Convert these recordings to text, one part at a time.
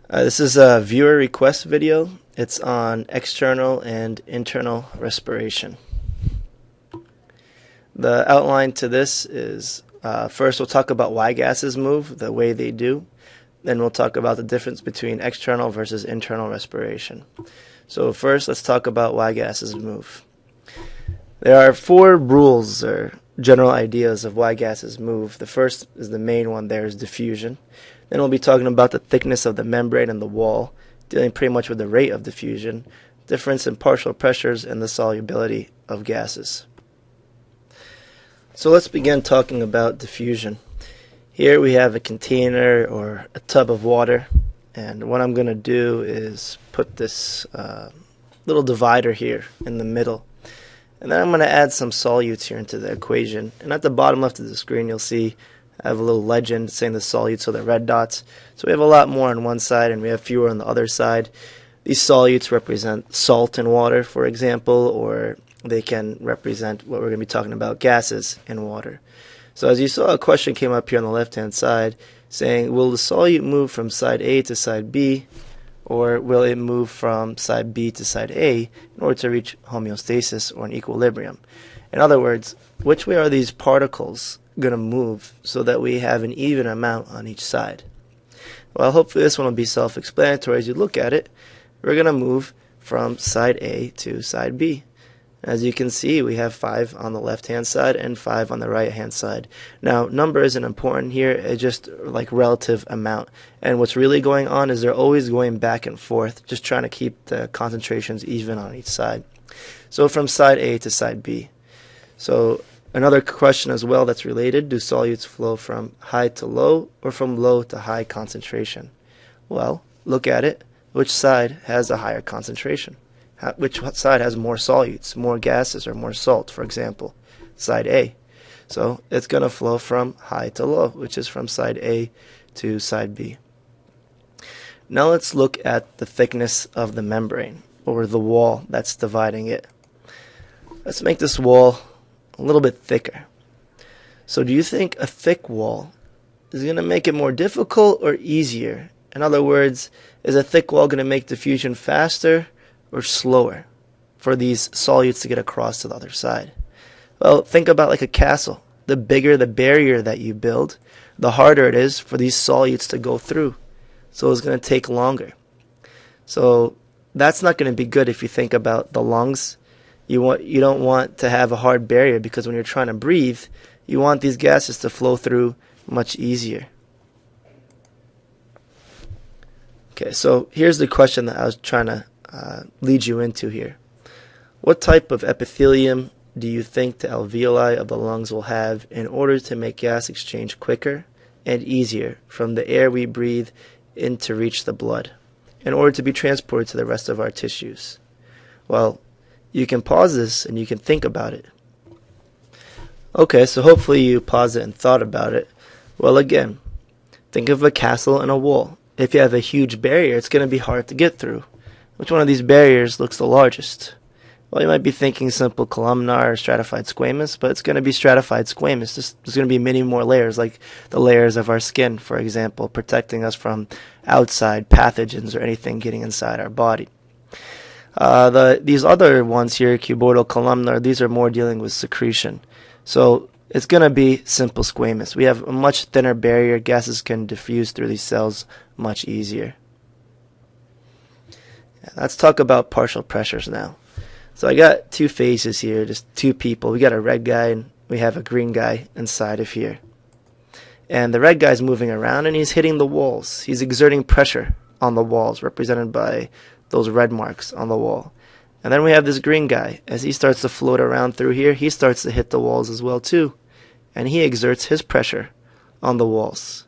This is a viewer request video. It's on external and internal respiration. The outline to this is first we'll talk about why gases move the way they do. Then we'll talk about the difference between external versus internal respiration. So first let's talk about why gases move. There are four rules or general ideas of why gases move. The first is the main one there is diffusion. Then we'll be talking about the thickness of the membrane and the wall, dealing pretty much with the rate of diffusion, difference in partial pressures, and the solubility of gases. So let's begin talking about diffusion. Here we have a container or a tub of water, and what I'm going to do is put this little divider here in the middle. And then I'm going to add some solutes here into the equation. And at the bottom left of the screen you'll see I have a little legend saying the solutes are the red dots. So we have a lot more on one side and we have fewer on the other side. These solutes represent salt in water, for example, or they can represent what we're going to be talking about, gases in water. So as you saw, a question came up here on the left-hand side saying, will the solute move from side A to side B, or will it move from side B to side A in order to reach homeostasis or an equilibrium? In other words, which way are these particles going to move so that we have an even amount on each side? Well, hopefully this one will be self-explanatory. As you look at it, we're going to move from side A to side B. As you can see, we have 5 on the left-hand side and 5 on the right-hand side. Now, number isn't important here, it's just like relative amount. And what's really going on is they're always going back and forth, just trying to keep the concentrations even on each side. So from side A to side B. So another question as well that's related, do solutes flow from high to low or from low to high concentration? Well, look at it. Which side has a higher concentration? Which side has more solutes, more gases, or more salt, for example? Side A. So it's going to flow from high to low, which is from side A to side B. Now let's look at the thickness of the membrane, or the wall that's dividing it. Let's make this wall a little bit thicker. So do you think a thick wall is going to make it more difficult or easier? In other words, is a thick wall going to make diffusion faster or slower for these solutes to get across to the other side? Well, think about like a castle. The bigger the barrier that you build, the harder it is for these solutes to go through. So it's going to take longer. So that's not going to be good if you think about the lungs. You don't want to have a hard barrier, because when you're trying to breathe, you want these gases to flow through much easier. Okay, so here's the question that I was trying to lead you into here. What type of epithelium do you think the alveoli of the lungs will have in order to make gas exchange quicker and easier from the air we breathe in to reach the blood, in order to be transported to the rest of our tissues? Well, you can pause this and you can think about it. Okay, so hopefully you paused it and thought about it. Well, again, think of a castle and a wall. If you have a huge barrier, it's going to be hard to get through. Which one of these barriers looks the largest? Well, you might be thinking simple columnar or stratified squamous, but it's going to be stratified squamous. There's going to be many more layers, like the layers of our skin, for example, protecting us from outside pathogens or anything getting inside our body. These other ones here, cuboidal, columnar, these are more dealing with secretion. So it's going to be simple squamous. We have a much thinner barrier. Gases can diffuse through these cells much easier. Let's talk about partial pressures now. So I got two faces here, just two people. We got a red guy and we have a green guy inside of here. And the red guy's moving around and he's hitting the walls. He's exerting pressure on the walls, represented by those red marks on the wall. And then we have this green guy. As he starts to float around through here, he starts to hit the walls as well too. And he exerts his pressure on the walls.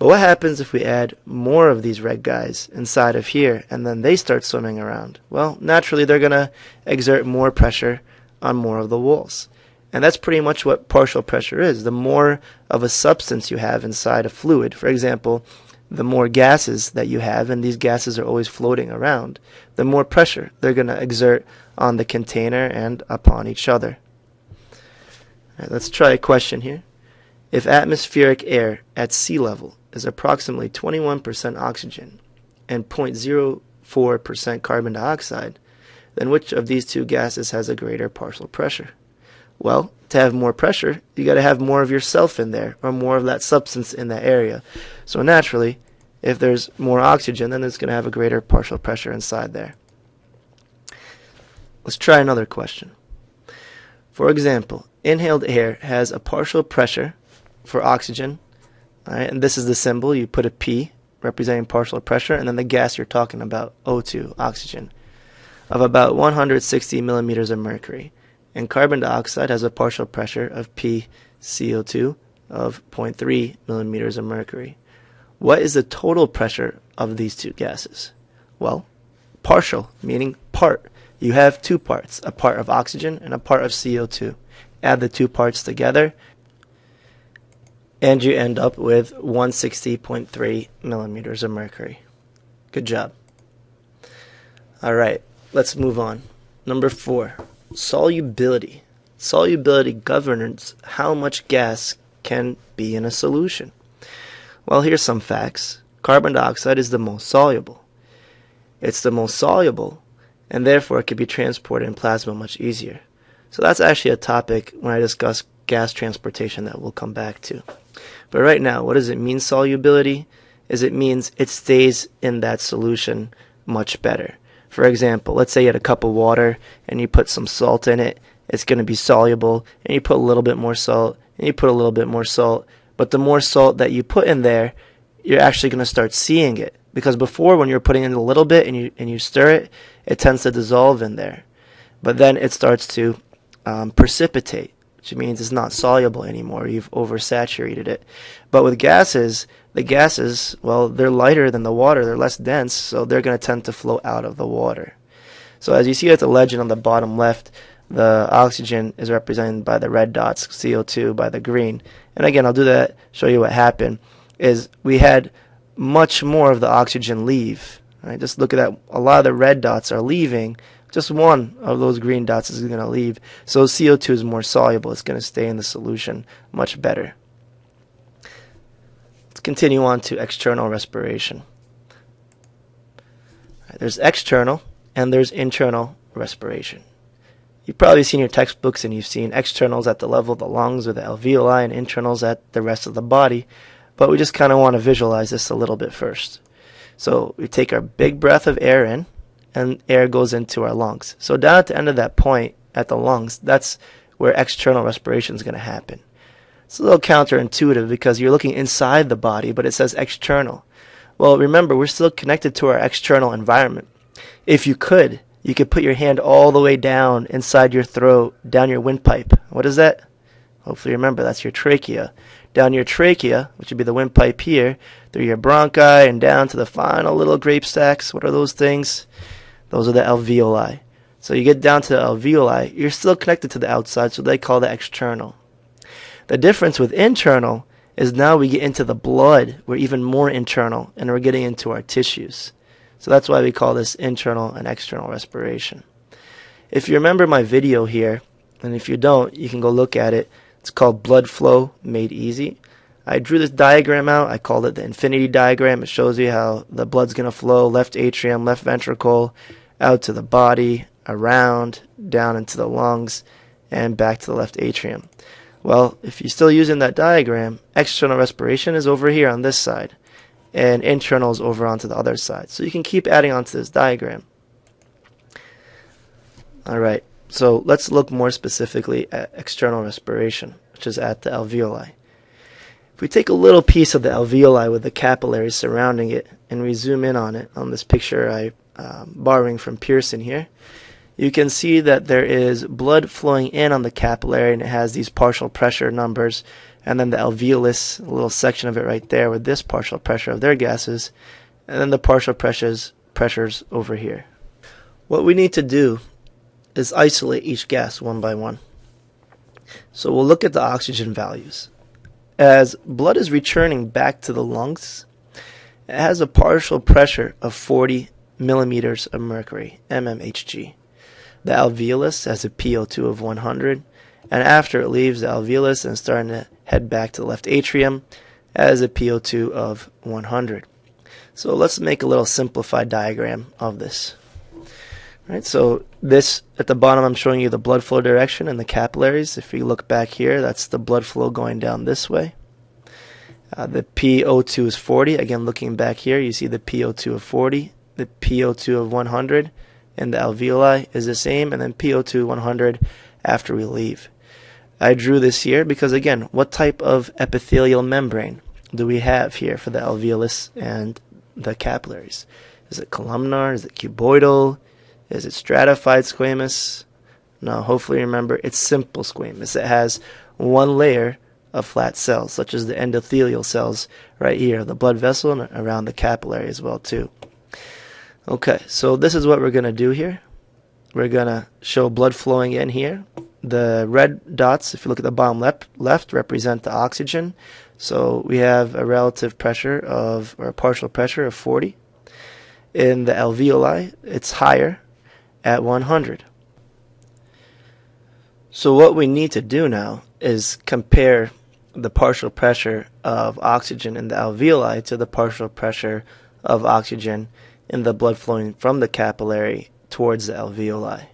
But what happens if we add more of these red guys inside of here and then they start swimming around? Well, naturally they're going to exert more pressure on more of the walls. And that's pretty much what partial pressure is. The more of a substance you have inside a fluid, for example, the more gases that you have, and these gases are always floating around, the more pressure they're going to exert on the container and upon each other. All right, let's try a question here. If atmospheric air at sea level is approximately 21% oxygen and 0.04% carbon dioxide, then which of these two gases has a greater partial pressure? Well, to have more pressure, you got to have more of yourself in there, or more of that substance in that area. So naturally, if there's more oxygen, then it's going to have a greater partial pressure inside there. Let's try another question. For example, inhaled air has a partial pressure for oxygen, all right, and this is the symbol. You put a P representing partial pressure, and then the gas you're talking about, O2, oxygen, of about 160 millimeters of mercury. And carbon dioxide has a partial pressure of pCO2 of 0.3 millimeters of mercury. What is the total pressure of these two gases? Well, partial, meaning part. You have two parts, a part of oxygen and a part of CO2. Add the two parts together, and you end up with 160.3 millimeters of mercury. Good job. All right, let's move on. Number 4, solubility. Solubility governs how much gas can be in a solution. Well, here's some facts. Carbon dioxide is the most soluble. It's the most soluble, and therefore it can be transported in plasma much easier. So that's actually a topic when I discuss gas transportation that we'll come back to. But right now, what does it mean, solubility? It means it stays in that solution much better. For example, let's say you had a cup of water and you put some salt in it. It's going to be soluble, and you put a little bit more salt, and you put a little bit more salt. But the more salt that you put in there, you're actually going to start seeing it. Because before, when you're putting in a little bit and you stir it, it tends to dissolve in there. But then it starts to precipitate, which means it's not soluble anymore. You've oversaturated it. But with gases, the gases, well, they're lighter than the water. They're less dense, so they're going to tend to flow out of the water. So as you see at the legend on the bottom left, the oxygen is represented by the red dots, CO2 by the green. And again, I'll do that, show you what happened, is we had much more of the oxygen leave. Right? Just look at that. A lot of the red dots are leaving. Just one of those green dots is going to leave. So CO2 is more soluble. It's going to stay in the solution much better. Let's continue on to external respiration. Right, there's external and there's internal respiration. You've probably seen your textbooks and you've seen externals at the level of the lungs or the alveoli and internals at the rest of the body. But we just kind of want to visualize this a little bit first. So we take our big breath of air in, and air goes into our lungs. So down at the end of that point, at the lungs, that's where external respiration is going to happen. It's a little counterintuitive because you're looking inside the body, but it says external. Well, remember, we're still connected to our external environment. If you could put your hand all the way down inside your throat, down your windpipe. What is that? Hopefully remember, that's your trachea. Down your trachea, which would be the windpipe here, through your bronchi and down to the final little grape sacs. What are those things? Those are the alveoli. So you get down to the alveoli, you're still connected to the outside, so they call that external. The difference with internal is now we get into the blood. We're even more internal, and we're getting into our tissues. So that's why we call this internal and external respiration. If you remember my video here, and if you don't, you can go look at it. It's called Blood Flow Made Easy. I drew this diagram out. I called it the infinity diagram. It shows you how the blood's going to flow left atrium, left ventricle, out to the body, around, down into the lungs, and back to the left atrium. Well, if you're still using that diagram, external respiration is over here on this side, and internal is over onto the other side. So you can keep adding onto this diagram. All right, so let's look more specifically at external respiration, which is at the alveoli. If we take a little piece of the alveoli with the capillaries surrounding it, and we zoom in on it, on this picture I'm borrowing from Pearson here, you can see that there is blood flowing in on the capillary, and it has these partial pressure numbers, and then the alveolus, a little section of it right there with this partial pressure of their gases, and then the partial pressures over here. What we need to do is isolate each gas one by one. So we'll look at the oxygen values. As blood is returning back to the lungs, it has a partial pressure of 40 millimeters of mercury, mmHg. The alveolus has a PO2 of 100, and after it leaves the alveolus and starting to head back to the left atrium, it as a PO2 of 100. So let's make a little simplified diagram of this. Right, so this at the bottom I'm showing you the blood flow direction and the capillaries. If you look back here, that's the blood flow going down this way. The PO2 is 40. Again, looking back here, you see the PO2 of 40, the PO2 of 100, and the alveoli is the same, and then PO2 100 after we leave. I drew this here because, again, what type of epithelial membrane do we have here for the alveolus and the capillaries? Is it columnar? Is it cuboidal? Is it stratified squamous? No, hopefully remember it's simple squamous. It has one layer of flat cells, such as the endothelial cells right here, the blood vessel, and around the capillary as well too. Okay, so this is what we're going to do here. We're going to show blood flowing in here. The red dots, if you look at the bottom left, represent the oxygen. So we have a relative pressure of, or a partial pressure of 40. In the alveoli, it's higher at 100. So what we need to do now is compare the partial pressure of oxygen in the alveoli to the partial pressure of oxygen in the blood flowing from the capillary towards the alveoli.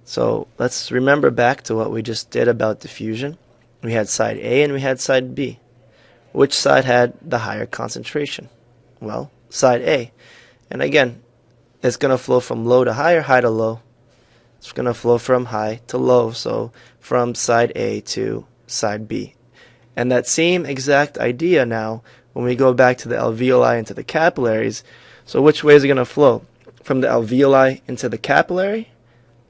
So let's remember back to what we just did about diffusion. We had side A and we had side B. Which side had the higher concentration? Well, side A. And again, it's going to flow from low to high or high to low. It's going to flow from high to low, so from side A to side B. And that same exact idea now, when we go back to the alveoli and to the capillaries, so which way is it going to flow? From the alveoli into the capillary?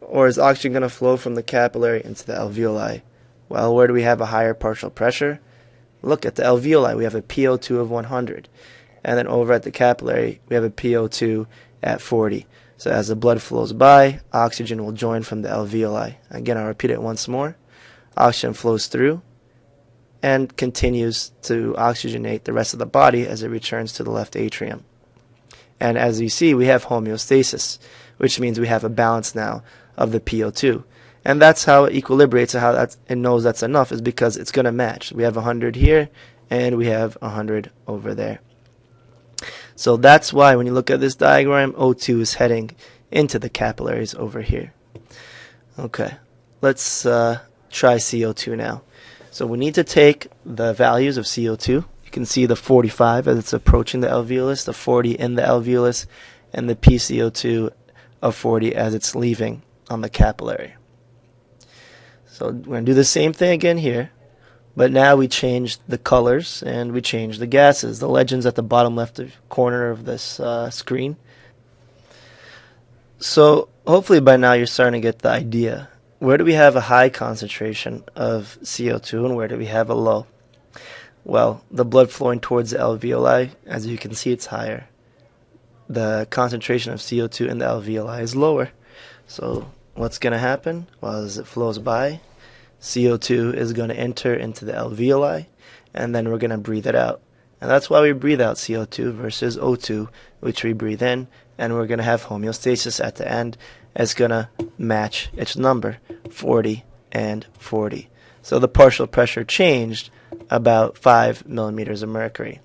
Or is oxygen going to flow from the capillary into the alveoli? Well, where do we have a higher partial pressure? Look at the alveoli. We have a PO2 of 100. And then over at the capillary, we have a PO2 at 40. So as the blood flows by, oxygen will join from the alveoli. Again, I'll repeat it once more. Oxygen flows through and continues to oxygenate the rest of the body as it returns to the left atrium. And as you see, we have homeostasis, which means we have a balance now of the PO2. And that's how it equilibrates, and how it knows that's enough, is because it's going to match. We have 100 here, and we have 100 over there. So that's why when you look at this diagram, O2 is heading into the capillaries over here. Okay, let's try CO2 now. So we need to take the values of CO2. You can see the 45 as it's approaching the alveolus, the 40 in the alveolus, and the PCO2 of 40 as it's leaving on the capillary. So we're going to do the same thing again here, but now we changed the colors and we changed the gases. The legend's at the bottom left corner of this screen. So hopefully by now you're starting to get the idea. Where do we have a high concentration of CO2 and where do we have a low? Well, the blood flowing towards the alveoli, as you can see, it's higher. The concentration of CO2 in the alveoli is lower. So what's going to happen? Well, as it flows by, CO2 is going to enter into the alveoli, and then we're going to breathe it out. And that's why we breathe out CO2 versus O2, which we breathe in, and we're going to have homeostasis at the end. It's going to match its number, 40 and 40. So the partial pressure changed about 5 millimeters of mercury.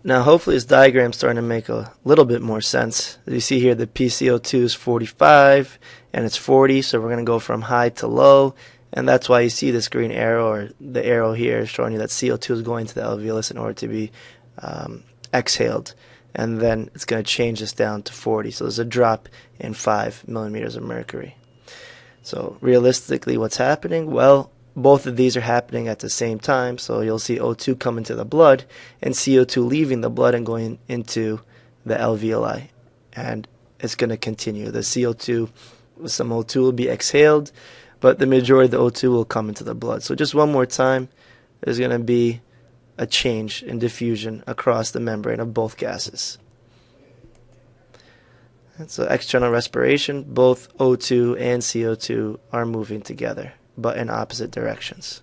Now hopefully this diagram is starting to make a little bit more sense. As you see here, the PCO2 is 45 and it's 40, so we're going to go from high to low, and that's why you see this green arrow, or the arrow here, showing you that CO2 is going to the alveolus in order to be exhaled, and then it's going to change this down to 40. So there's a drop in 5 millimeters of mercury. So realistically, what's happening? Well, both of these are happening at the same time, so you'll see O2 come into the blood and CO2 leaving the blood and going into the alveoli, and it's going to continue. The CO2 with some O2 will be exhaled, but the majority of the O2 will come into the blood. So just one more time, there's going to be a change in diffusion across the membrane of both gases. And so external respiration, both O2 and CO2 are moving together, but in opposite directions.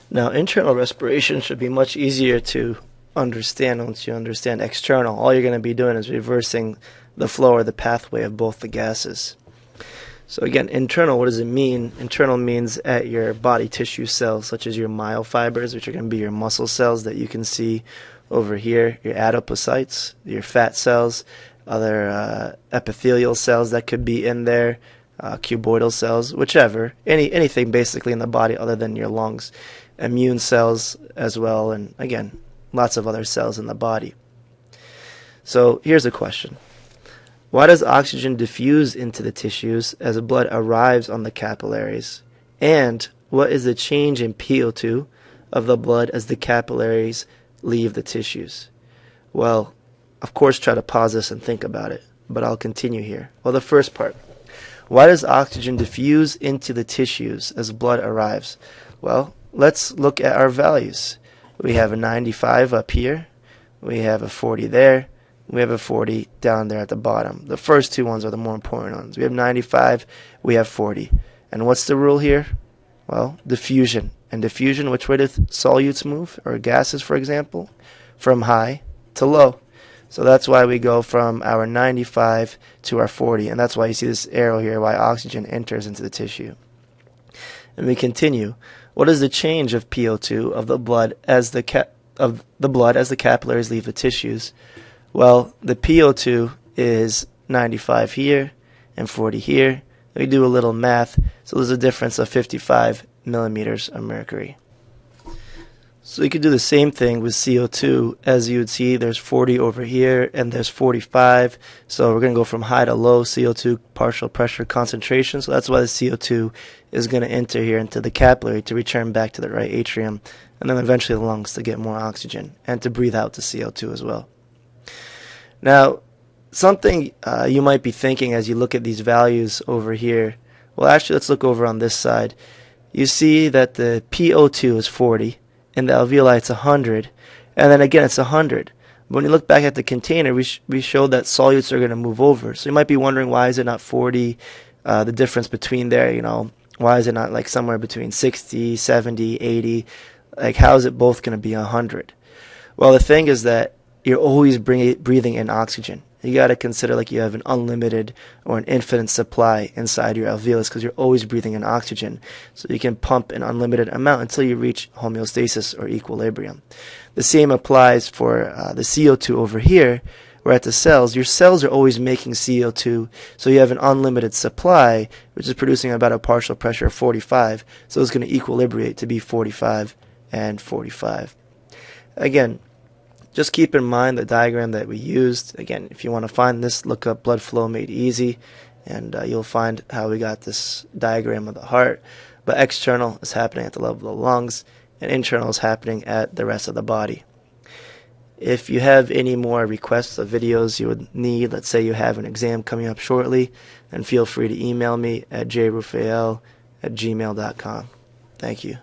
Now, internal respiration should be much easier to understand once you understand external. All you're going to be doing is reversing the flow or the pathway of both the gases. So again, internal, what does it mean? Internal means at your body tissue cells, such as your myofibers, which are going to be your muscle cells that you can see over here, your adipocytes, your fat cells, other epithelial cells that could be in there, cuboidal cells, whichever, anything basically in the body other than your lungs, immune cells as well, and again, lots of other cells in the body. So here's a question. Why does oxygen diffuse into the tissues as blood arrives on the capillaries? And what is the change in PO2 of the blood as the capillaries leave the tissues? Well, of course, try to pause this and think about it, but I'll continue here. Well, the first part. Why does oxygen diffuse into the tissues as blood arrives? Well, let's look at our values. We have a 95 up here. We have a 40 there. We have a 40 down there at the bottom. The first two ones are the more important ones. We have 95, we have 40. And what's the rule here? Well, diffusion. And diffusion, which way do solutes move, or gases, for example? From high to low. So that's why we go from our 95 to our 40. And that's why you see this arrow here, why oxygen enters into the tissue. And we continue. What is the change of PO2 of the blood as the capillaries leave the tissues? Well, the PO2 is 95 here and 40 here. We do a little math, so there's a difference of 55 millimeters of mercury. So you could do the same thing with CO2. As you would see, there's 40 over here and there's 45. So we're going to go from high to low CO2 partial pressure concentration. So that's why the CO2 is going to enter here into the capillary to return back to the right atrium, and then eventually the lungs to get more oxygen and to breathe out the CO2 as well. Now, something you might be thinking as you look at these values over here, well, actually, let's look over on this side. You see that the PO2 is 40, and the alveoli it's 100, and then again it's 100. But when you look back at the container, we showed that solutes are going to move over. So you might be wondering, why is it not 40, the difference between there, you know? Why is it not like somewhere between 60, 70, 80? Like, how is it both going to be 100? Well, the thing is that you're always breathing in oxygen. You got to consider like you have an unlimited or an infinite supply inside your alveolus, because you're always breathing in oxygen. So you can pump an unlimited amount until you reach homeostasis or equilibrium. The same applies for the CO2 over here, where at the cells, your cells are always making CO2, so you have an unlimited supply, which is producing about a partial pressure of 45. So it's going to equilibrate to be 45 and 45. Again, just keep in mind the diagram that we used. Again, if you want to find this, look up blood flow made easy, and you'll find how we got this diagram of the heart. But external is happening at the level of the lungs, and internal is happening at the rest of the body. If you have any more requests of videos you would need, let's say you have an exam coming up shortly, then feel free to email me at jrufael@gmail.com. Thank you.